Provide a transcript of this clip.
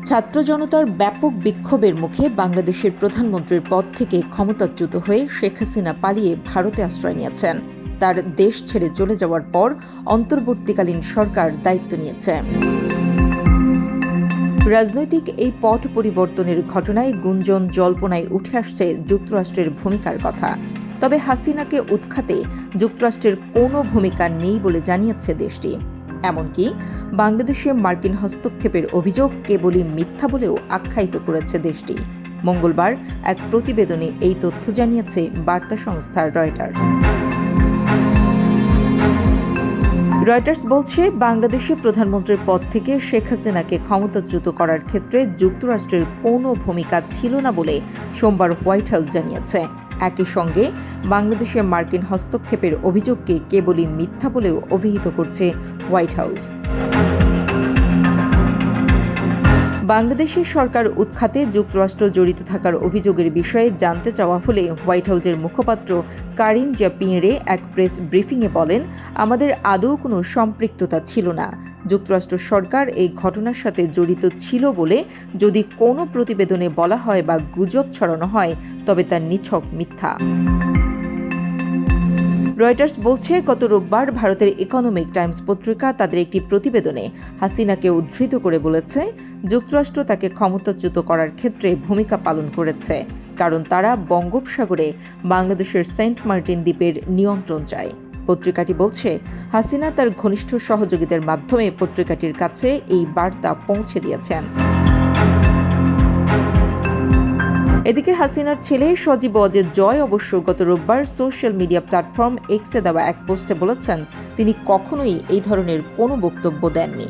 ছাত্র জনতার ব্যাপক বিক্ষোভের মুখে বাংলাদেশের প্রধানমন্ত্রীর পদ থেকে ক্ষমতাচ্যুত হয়ে শেখ হাসিনা পালিয়ে ভারতে আশ্রয় নিয়েছেন। তার দেশ ছেড়ে চলে যাওয়ার পর অন্তর্বর্তীকালীন সরকার দায়িত্ব নিয়েছে। রাজনৈতিক এই পট পরিবর্তনের ঘটনায় গুঞ্জন জল্পনায় উঠে আসছে যুক্তরাষ্ট্রের ভূমিকার কথা। তবে হাসিনাকে উৎখাতে যুক্তরাষ্ট্রের কোনো ভূমিকা নেই বলে জানিয়েছে দেশটি। এমনকি বাংলাদেশে মার্কিন হস্তক্ষেপের অভিযোগ কেবলই মিথ্যা বলেও আখ্যায়িত করেছে দেশটি। মঙ্গলবার এক প্রতিবেদনে এই তথ্য জানিয়েছে বার্তা সংস্থা রয়টার্স। রয়টার্স বলছে, বাংলাদেশে প্রধানমন্ত্রীর পদ থেকে শেখ হাসিনাকে ক্ষমতাচ্যুত করার ক্ষেত্রে যুক্তরাষ্ট্রের কোনো ভূমিকা ছিল না বলে সোমবার হোয়াইট হাউস জানিয়েছে। একই সঙ্গে বাংলাদেশে মার্কিন হস্তক্ষেপের অভিযোগকে কেবলই মিথ্যা বলেও অভিহিত করছে হোয়াইট হাউস। বাংলাদেশের সরকার উৎখাতে যুক্তরাষ্ট্র জড়িত থাকার অভিযোগের বিষয়ে জানতে চাওয়া হলে হোয়াইট হাউসের মুখপাত্র কারিন জ্যাঁ-পিয়েরে এক প্রেস ব্রিফিংয়ে বলেন, আমাদের আদৌ কোনো সম্পৃক্ততা ছিল না। যুক্তরাষ্ট্র সরকার এই ঘটনার সাথে জড়িত ছিল বলে যদি কোনো প্রতিবেদনে বলা হয় বা গুজব ছড়ানো হয় তবে তা নিছক মিথ্যা। রয়টার্স বলছে, গত রোববার ভারতের ইকোনমিক টাইমস পত্রিকা তাদের একটি প্রতিবেদনে হাসিনাকে উদ্ধৃত করে বলেছে, যুক্তরাষ্ট্র তাকে ক্ষমতাচ্যুত করার ক্ষেত্রে ভূমিকা পালন করেছে, কারণ তারা বঙ্গোপসাগরে বাংলাদেশের সেন্ট মার্টিন দ্বীপের নিয়ন্ত্রণ চায়। পত্রিকাটি বলছে, হাসিনা তার ঘনিষ্ঠ সহযোগীদের মাধ্যমে পত্রিকাটির কাছে এই বার্তা পৌঁছে দিয়েছেন। এদিকে হাসিনার ছেলে সজীব ওয়াজেদ জয় অবশ্য গত রোববার সোশ্যাল মিডিয়া প্ল্যাটফর্ম এক্সে দেওয়া এক পোস্টে বলেছেন, তিনি কখনোই এই ধরনের কোনো বক্তব্য দেননি।